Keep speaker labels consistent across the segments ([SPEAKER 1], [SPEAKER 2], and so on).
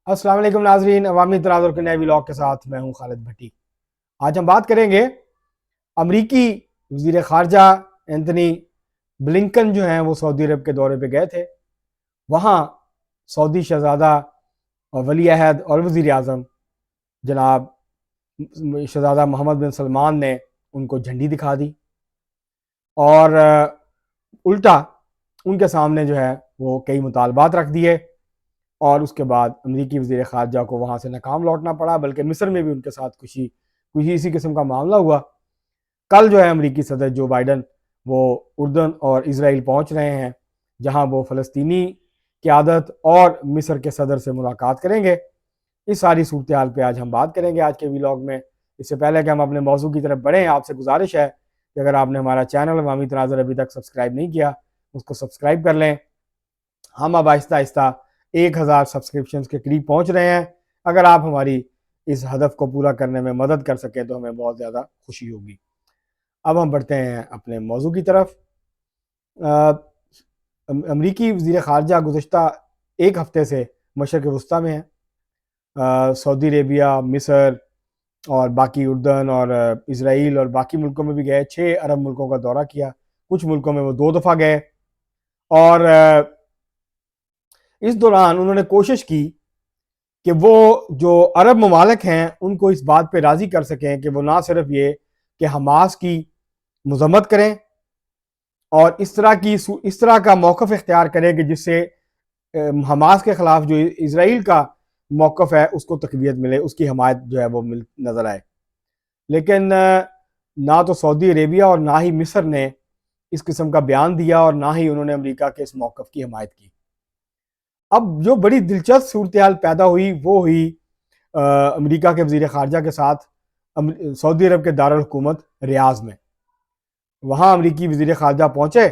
[SPEAKER 1] السلام علیکم ناظرین، عوامی تناظر کے نئے ولاگ کے ساتھ میں ہوں خالد بھٹی۔ آج ہم بات کریں گے امریکی وزیر خارجہ اینتھنی بلنکن جو ہیں وہ سعودی عرب کے دورے پہ گئے تھے۔ وہاں سعودی شہزادہ اور ولی عہد اور وزیر اعظم جناب شہزادہ محمد بن سلمان نے ان کو جھنڈی دکھا دی اور الٹا ان کے سامنے جو ہے وہ کئی مطالبات رکھ دیے، اور اس کے بعد امریکی وزیر خارجہ کو وہاں سے ناکام لوٹنا پڑا، بلکہ مصر میں بھی ان کے ساتھ کچھ اسی قسم کا معاملہ ہوا۔ کل جو ہے امریکی صدر جو بائیڈن وہ اردن اور اسرائیل پہنچ رہے ہیں، جہاں وہ فلسطینی قیادت اور مصر کے صدر سے ملاقات کریں گے۔ اس ساری صورتحال پہ آج ہم بات کریں گے آج کے ویلاگ میں۔ اس سے پہلے کہ ہم اپنے موضوع کی طرف بڑھیں، آپ سے گزارش ہے کہ اگر آپ نے ہمارا چینل عوامی تناظر ابھی تک سبسکرائب نہیں کیا، اس کو سبسکرائب کر لیں۔ ہم اب آہستہ آہستہ 1000 سبسکرپشنز کے قریب پہنچ رہے ہیں۔ اگر آپ ہماری اس ہدف کو پورا کرنے میں مدد کر سکیں تو ہمیں بہت زیادہ خوشی ہوگی۔ اب ہم بڑھتے ہیں اپنے موضوع کی طرف۔ امریکی وزیر خارجہ گزشتہ ایک ہفتے سے مشرق وسطیٰ میں ہیں۔ سعودی عربیہ، مصر اور باقی اردن اور اسرائیل اور باقی ملکوں میں بھی گئے۔ 6 عرب ملکوں کا دورہ کیا، کچھ ملکوں میں وہ 2 دفعہ گئے، اور اس دوران انہوں نے کوشش کی کہ وہ جو عرب ممالک ہیں ان کو اس بات پہ راضی کر سکیں کہ وہ نہ صرف یہ کہ حماس کی مذمت کریں اور اس طرح کا موقف اختیار کریں کہ جس سے حماس کے خلاف جو اسرائیل کا موقف ہے اس کو تقویت ملے، اس کی حمایت جو ہے وہ نظر آئے، لیکن نہ تو سعودی عربیہ اور نہ ہی مصر نے اس قسم کا بیان دیا، اور نہ ہی انہوں نے امریکہ کے اس موقف کی حمایت کی۔ اب جو بڑی دلچسپ صورتحال پیدا ہوئی وہ ہوئی امریکہ کے وزیر خارجہ کے ساتھ سعودی عرب کے دارالحکومت ریاض میں۔ وہاں امریکی وزیر خارجہ پہنچے،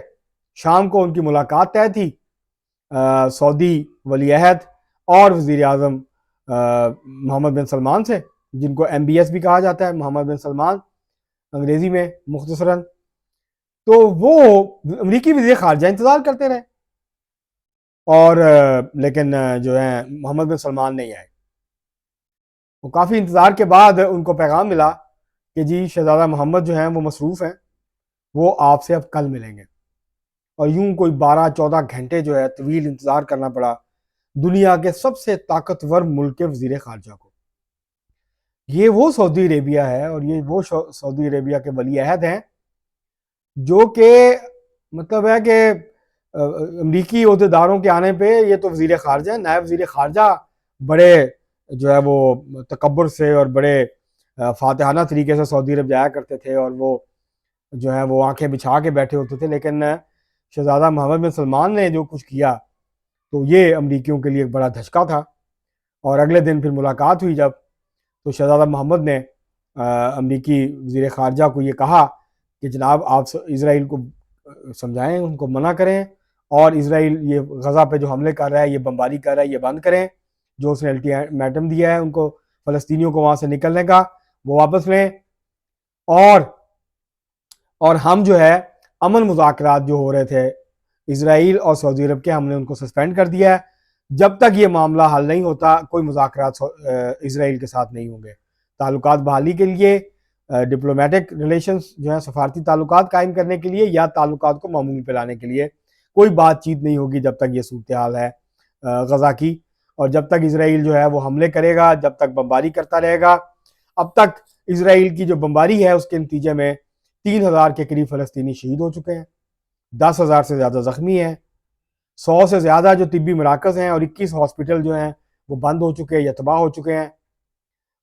[SPEAKER 1] شام کو ان کی ملاقات طے تھی سعودی ولی عہد اور وزیر اعظم محمد بن سلمان سے، جن کو MBS بھی کہا جاتا ہے، محمد بن سلمان انگریزی میں مختصراً۔ تو وہ امریکی وزیر خارجہ انتظار کرتے رہے، اور لیکن جو ہے محمد بن سلمان نہیں آئے۔ وہ کافی انتظار کے بعد ان کو پیغام ملا کہ جی شہزادہ محمد جو ہیں وہ مصروف ہیں، وہ آپ سے اب کل ملیں گے۔ اور یوں کوئی 12-14 گھنٹے جو ہے طویل انتظار کرنا پڑا دنیا کے سب سے طاقتور ملک کے وزیر خارجہ کو۔ یہ وہ سعودی عربیہ ہے اور یہ وہ سعودی عربیہ کے ولی عہد ہیں جو کہ مطلب ہے کہ امریکی عہدیداروں کے آنے پہ یہ تو وزیر خارجہ ہیں، نائب وزیر خارجہ بڑے جو ہے وہ تکبر سے اور بڑے فاتحانہ طریقے سے سعودی عرب جایا کرتے تھے، اور وہ جو ہے وہ آنکھیں بچھا کے بیٹھے ہوتے تھے، لیکن شہزادہ محمد بن سلمان نے جو کچھ کیا تو یہ امریکیوں کے لیے ایک بڑا دھچکا تھا۔ اور اگلے دن پھر ملاقات ہوئی جب، تو شہزادہ محمد نے امریکی وزیر خارجہ کو یہ کہا کہ جناب آپ اسرائیل کو سمجھائیں، ان کو منع کریں، اور اسرائیل یہ غزہ پہ جو حملے کر رہا ہے، یہ بمباری کر رہا ہے، یہ بند کریں۔ جو اس نے الٹیمیٹم دیا ہے ان کو، فلسطینیوں کو وہاں سے نکلنے کا، وہ واپس لیں، اور ہم جو ہے امن مذاکرات جو ہو رہے تھے اسرائیل اور سعودی عرب کے، ہم نے ان کو سسپینڈ کر دیا ہے۔ جب تک یہ معاملہ حل نہیں ہوتا کوئی مذاکرات اسرائیل کے ساتھ نہیں ہوں گے۔ تعلقات بحالی کے لیے، ڈپلومیٹک ریلیشنز جو ہیں سفارتی تعلقات قائم کرنے کے لیے یا تعلقات کو معمول پہ لانے کے لیے کوئی بات چیت نہیں ہوگی جب تک یہ صورتحال ہے غزہ کی، اور جب تک اسرائیل جو ہے وہ حملے کرے گا، جب تک بمباری کرتا رہے گا۔ اب تک اسرائیل کی جو بمباری ہے اس کے نتیجے میں 3000 کے قریب فلسطینی شہید ہو چکے ہیں، 10,000 سے زیادہ زخمی ہیں، 100 سے زیادہ جو طبی مراکز ہیں اور 21 ہاسپٹل جو ہیں وہ بند ہو چکے ہیں یا تباہ ہو چکے ہیں،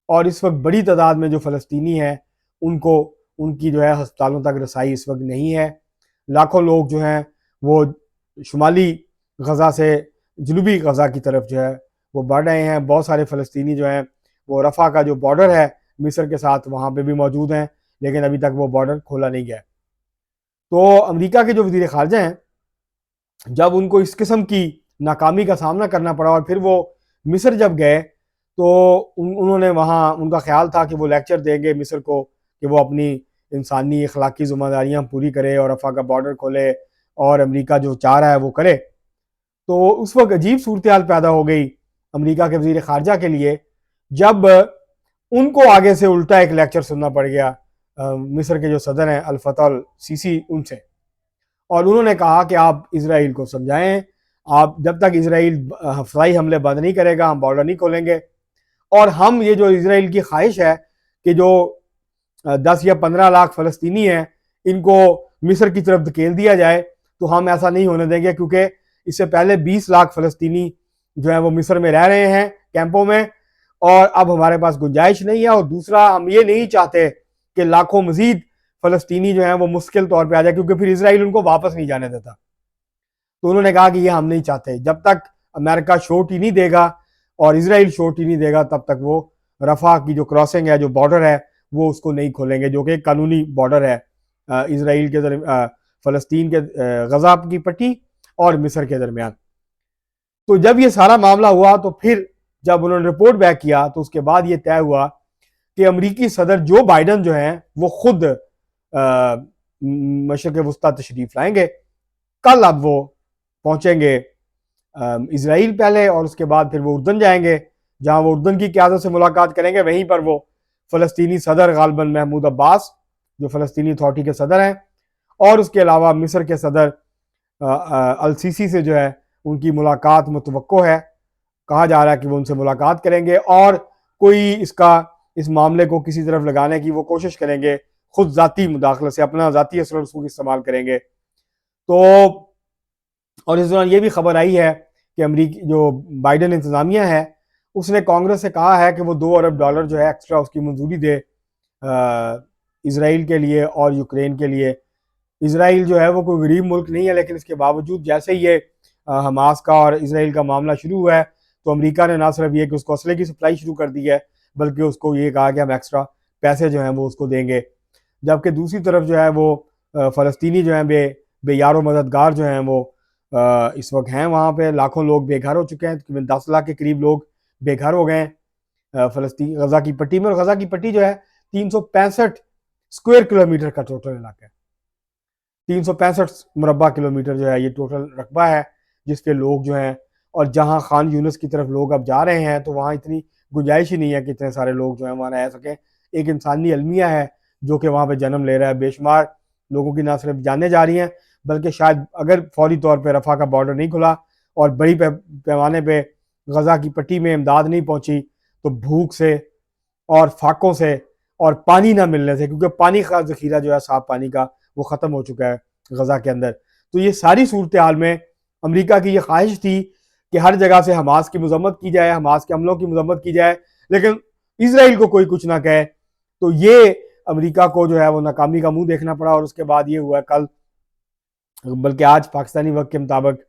[SPEAKER 1] اور اس وقت بڑی تعداد میں جو فلسطینی ہیں ان کی جو ہے ہسپتالوں تک رسائی اس وقت نہیں ہے۔ لاکھوں لوگ جو ہیں وہ شمالی غزہ سے جنوبی غزہ کی طرف جو ہے وہ بڑھ رہے ہیں۔ بہت سارے فلسطینی جو ہیں وہ رفح کا جو بارڈر ہے مصر کے ساتھ وہاں پہ بھی موجود ہیں، لیکن ابھی تک وہ بارڈر کھولا نہیں گیا۔ تو امریکہ کے جو وزیر خارجہ ہیں، جب ان کو اس قسم کی ناکامی کا سامنا کرنا پڑا، اور پھر وہ مصر جب گئے تو انہوں نے وہاں ان کا خیال تھا کہ وہ لیکچر دیں گے مصر کو کہ وہ اپنی انسانی اخلاقی ذمہ داریاں پوری کرے اور رفح کا بارڈر کھولے اور امریکہ جو چاہ رہا ہے وہ کرے۔ تو اس وقت عجیب صورتحال پیدا ہو گئی امریکہ کے وزیر خارجہ کے لیے، جب ان کو آگے سے الٹا ایک لیکچر سننا پڑ گیا مصر کے جو صدر ہیں الفتح السیسی ان سے، اور انہوں نے کہا کہ آپ اسرائیل کو سمجھائیں، آپ جب تک اسرائیل فضائی حملے بند نہیں کرے گا ہم بارڈر نہیں کھولیں گے، اور ہم یہ جو اسرائیل کی خواہش ہے کہ جو 10 یا 15 لاکھ فلسطینی ہیں ان کو مصر کی طرف دھکیل دیا جائے، تو ہم ایسا نہیں ہونے دیں گے، کیونکہ اس سے پہلے 20 لاکھ فلسطینی جو ہیں وہ مصر میں رہ رہے ہیں کیمپوں میں، اور اب ہمارے پاس گنجائش نہیں ہے، اور دوسرا ہم یہ نہیں چاہتے کہ لاکھوں مزید فلسطینی جو ہیں وہ مشکل طور پہ آ جائے، کیونکہ پھر اسرائیل ان کو واپس نہیں جانے دیتا۔ تو انہوں نے کہا کہ یہ ہم نہیں چاہتے، جب تک امریکہ چھوٹی نہیں دے گا اور اسرائیل چھوٹی نہیں دے گا تب تک وہ رفح کی جو کراسنگ ہے، جو بارڈر ہے، وہ اس کو نہیں کھولیں گے، جو کہ ایک قانونی بارڈر ہے اسرائیل کے فلسطین کے غزہ کی پٹی اور مصر کے درمیان۔ تو جب یہ سارا معاملہ ہوا تو پھر جب انہوں نے رپورٹ بیک کیا تو اس کے بعد یہ طے ہوا کہ امریکی صدر جو بائیڈن جو ہیں وہ خود مشرق وسطیٰ تشریف لائیں گے۔ کل اب وہ پہنچیں گے اسرائیل پہلے، اور اس کے بعد پھر وہ اردن جائیں گے، جہاں وہ اردن کی قیادت سے ملاقات کریں گے۔ وہیں پر وہ فلسطینی صدر غالباً محمود عباس جو فلسطینی اتھارٹی کے صدر ہیں، اور اس کے علاوہ مصر کے صدر السیسی سے جو ہے ان کی ملاقات متوقع ہے، کہا جا رہا ہے کہ وہ ان سے ملاقات کریں گے، اور کوئی اس معاملے کو کسی طرف لگانے کی وہ کوشش کریں گے، خود ذاتی مداخلت سے اپنا ذاتی اثر و رسوخ استعمال کریں گے۔ تو اور اس دوران یہ بھی خبر آئی ہے کہ امریکی جو بائیڈن انتظامیہ ہے اس نے کانگریس سے کہا ہے کہ وہ $2 ارب جو ہے ایکسٹرا اس کی منظوری دے اسرائیل کے لیے اور یوکرین کے لیے۔ اسرائیل جو ہے وہ کوئی غریب ملک نہیں ہے، لیکن اس کے باوجود جیسے ہی یہ حماس کا اور اسرائیل کا معاملہ شروع ہوا ہے تو امریکہ نے نہ صرف یہ کہ اس کو اسلحے کی سپلائی شروع کر دی ہے، بلکہ اس کو یہ کہا کہ ہم ایکسٹرا پیسے جو ہیں وہ اس کو دیں گے۔ جبکہ دوسری طرف جو ہے وہ فلسطینی جو ہیں بے یار و مددگار جو ہیں وہ اس وقت ہیں وہاں پہ، لاکھوں لوگ بے گھر ہو چکے ہیں، تقریباً 10 لاکھ کے قریب لوگ بے گھر ہو گئے ہیں فلسطین غزہ کی پٹی میں، اور غزہ کی پٹی جو ہے 365 اسکوائر کلومیٹر کا ٹوٹل علاقہ ہے، 365 مربع کلومیٹر جو ہے یہ ٹوٹل رقبہ ہے جس پہ لوگ جو ہیں، اور جہاں خان یونس کی طرف لوگ اب جا رہے ہیں تو وہاں اتنی گنجائش ہی نہیں ہے کہ اتنے سارے لوگ جو ہیں وہاں رہ سکیں۔ ایک انسانی المیہ ہے جو کہ وہاں پہ جنم لے رہا ہے، بے شمار لوگوں کی نہ صرف جانیں جا رہی ہیں بلکہ شاید اگر فوری طور پہ رفح کا بارڈر نہیں کھلا اور بڑی پیمانے پہ غزہ کی پٹی میں امداد نہیں پہنچی تو بھوک سے اور فاقوں سے اور پانی نہ ملنے سے، کیونکہ پانی کا ذخیرہ جو ہے صاف پانی کا وہ ختم ہو چکا ہے غزہ کے اندر۔ تو یہ ساری صورتحال میں امریکہ کی یہ خواہش تھی کہ ہر جگہ سے حماس کی مذمت کی جائے، حماس کے حملوں کی مذمت کی جائے، لیکن اسرائیل کو کوئی کچھ نہ کہے۔ تو یہ امریکہ کو جو ہے وہ ناکامی کا منہ دیکھنا پڑا، اور اس کے بعد یہ ہوا کل، بلکہ آج پاکستانی وقت کے مطابق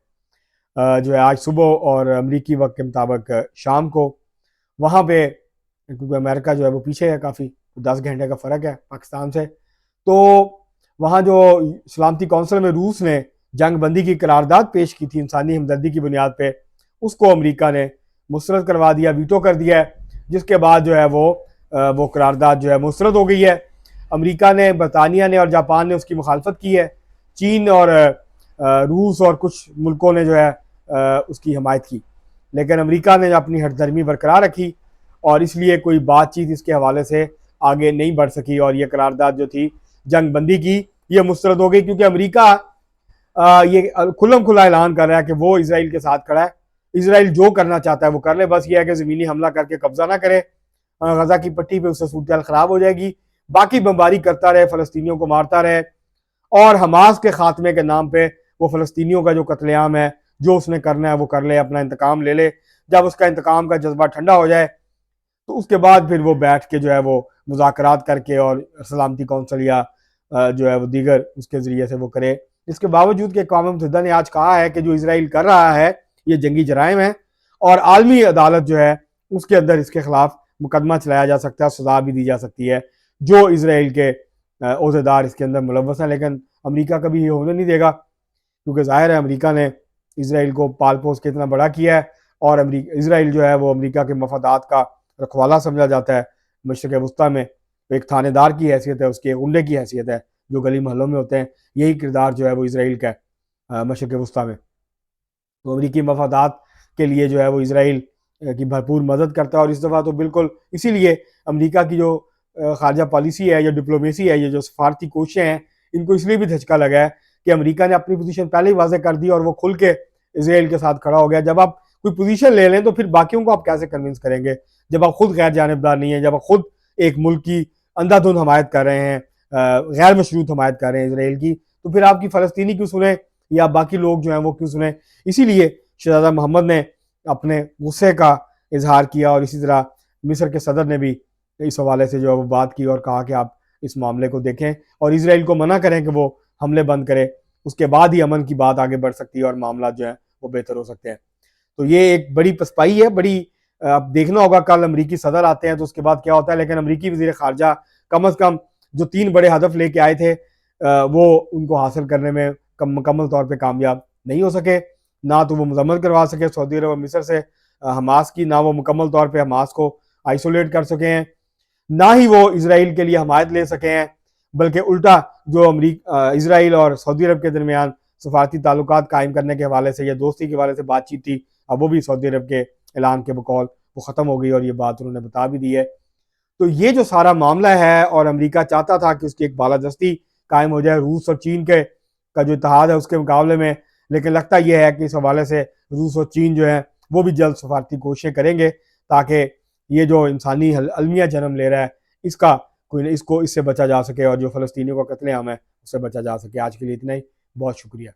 [SPEAKER 1] جو ہے آج صبح اور امریکی وقت کے مطابق شام کو وہاں پہ، کیونکہ امریکہ جو ہے وہ پیچھے ہے کافی، 10 گھنٹے کا فرق ہے پاکستان سے، تو وہاں جو سلامتی کونسل میں روس نے جنگ بندی کی قرارداد پیش کی تھی انسانی ہمدردی کی بنیاد پہ، اس کو امریکہ نے مسترد کروا دیا، ویٹو کر دیا ہے، جس کے بعد جو ہے وہ قرارداد جو ہے مسترد ہو گئی ہے۔ امریکہ نے، برطانیہ نے اور جاپان نے اس کی مخالفت کی ہے، چین اور روس اور کچھ ملکوں نے جو ہے اس کی حمایت کی، لیکن امریکہ نے اپنی ہٹ درمی برقرار رکھی، اور اس لیے کوئی بات چیت اس کے حوالے سے آگے نہیں بڑھ سکی، اور یہ قرارداد جو تھی جنگ بندی کی یہ مسترد ہو گئی، کیونکہ امریکہ یہ کھلم کھلا اعلان کر رہا ہے کہ وہ اسرائیل کے ساتھ کھڑا ہے، اسرائیل جو کرنا چاہتا ہے وہ کر لے، بس یہ ہے کہ زمینی حملہ کر کے قبضہ نہ کرے غزہ کی پٹی پہ، اس سے صورتحال خراب ہو جائے گی، باقی بمباری کرتا رہے، فلسطینیوں کو مارتا رہے، اور حماس کے خاتمے کے نام پہ وہ فلسطینیوں کا جو قتل عام ہے جو اس نے کرنا ہے وہ کر لے، اپنا انتقام لے لے۔ جب اس کا انتقام کا جذبہ ٹھنڈا ہو جائے تو اس کے بعد پھر وہ بیٹھ کے جو ہے وہ مذاکرات کر کے اور سلامتی کونسل یا جو ہے وہ دیگر اس کے ذریعے سے وہ کرے۔ اس کے باوجود کہ اقوام متحدہ نے آج کہا ہے کہ جو اسرائیل کر رہا ہے یہ جنگی جرائم ہیں، اور عالمی عدالت جو ہے اس کے اندر اس کے خلاف مقدمہ چلایا جا سکتا ہے، سزا بھی دی جا سکتی ہے جو اسرائیل کے عہدیدار اس کے اندر ملوث ہیں، لیکن امریکہ کبھی یہ ہونے نہیں دے گا، کیونکہ ظاہر ہے امریکہ نے اسرائیل کو پال پوس کے اتنا بڑا کیا ہے، اور اسرائیل جو ہے وہ امریکہ کے مفادات کا رکھوالا سمجھا جاتا ہے مشرق وسطیٰ میں، ایک تھانے دار کی حیثیت ہے، اس کی ایک غنڈے کی حیثیت ہے جو گلی محلوں میں ہوتے ہیں، یہی کردار جو ہے وہ اسرائیل کا ہے مشرق وسطیٰ میں۔ تو امریکی مفادات کے لیے جو ہے وہ اسرائیل کی بھرپور مدد کرتا ہے. اور اس دفعہ تو بالکل اسی لیے امریکہ کی جو خارجہ پالیسی ہے یا ڈپلومیسی ہے, یہ جو سفارتی کوششیں ہیں, ان کو اس لیے بھی دھچکا لگا ہے کہ امریکہ نے اپنی پوزیشن پہلے ہی واضح کر دی اور وہ کھل کے اسرائیل کے ساتھ کھڑا ہو گیا. جب آپ کوئی پوزیشن لے لیں تو پھر باقیوں کو آپ کیسے کنونس کریں گے, جب آپ خود غیر جانبدار نہیں ہیں, جب آپ خود ایک ملک کی اندھا دھند حمایت کر رہے ہیں, غیر مشروط حمایت کر رہے ہیں اسرائیل کی, تو پھر آپ کی فلسطینی کیوں سنیں یا باقی لوگ جو ہیں وہ کیوں سنیں. اسی لیے شہزادہ محمد نے اپنے غصے کا اظہار کیا, اور اسی طرح مصر کے صدر نے بھی اس حوالے سے جو ہے وہ بات کی اور کہا کہ آپ اس معاملے کو دیکھیں اور اسرائیل کو منع کریں کہ وہ حملے بند کرے, اس کے بعد ہی امن کی بات آگے بڑھ سکتی ہے اور معاملات جو ہیں وہ بہتر ہو سکتے ہیں. تو یہ ایک بڑی پسپائی ہے, بڑی اب دیکھنا ہوگا کل امریکی صدر آتے ہیں تو اس کے بعد کیا ہوتا ہے. لیکن امریکی وزیر خارجہ کم از کم جو 3 بڑے ہدف لے کے آئے تھے وہ ان کو حاصل کرنے میں مکمل طور پہ کامیاب نہیں ہو سکے. نہ تو وہ مذمت کروا سکے سعودی عرب اور مصر سے حماس کی, نہ وہ مکمل طور پہ حماس کو آئسولیٹ کر سکے ہیں, نہ ہی وہ اسرائیل کے لیے حمایت لے سکے ہیں, بلکہ الٹا جو اسرائیل اور سعودی عرب کے درمیان سفارتی تعلقات قائم کرنے کے حوالے سے یا دوستی کے حوالے سے بات چیت تھی, اب وہ بھی سعودی عرب کے اعلان کے بقول وہ ختم ہو گئی اور یہ بات انہوں نے بتا بھی دی ہے. تو یہ جو سارا معاملہ ہے, اور امریکہ چاہتا تھا کہ اس کی ایک بالادستی قائم ہو جائے روس اور چین کا جو اتحاد ہے اس کے مقابلے میں, لیکن لگتا یہ ہے کہ اس حوالے سے روس اور چین جو ہے وہ بھی جلد سفارتی کوششیں کریں گے تاکہ یہ جو انسانی المیہ جنم لے رہا ہے اس سے بچا جا سکے, اور جو فلسطینیوں کا قتل عام ہے اس سے بچا جا سکے. آج کے لیے اتنا ہی, بہت شکریہ.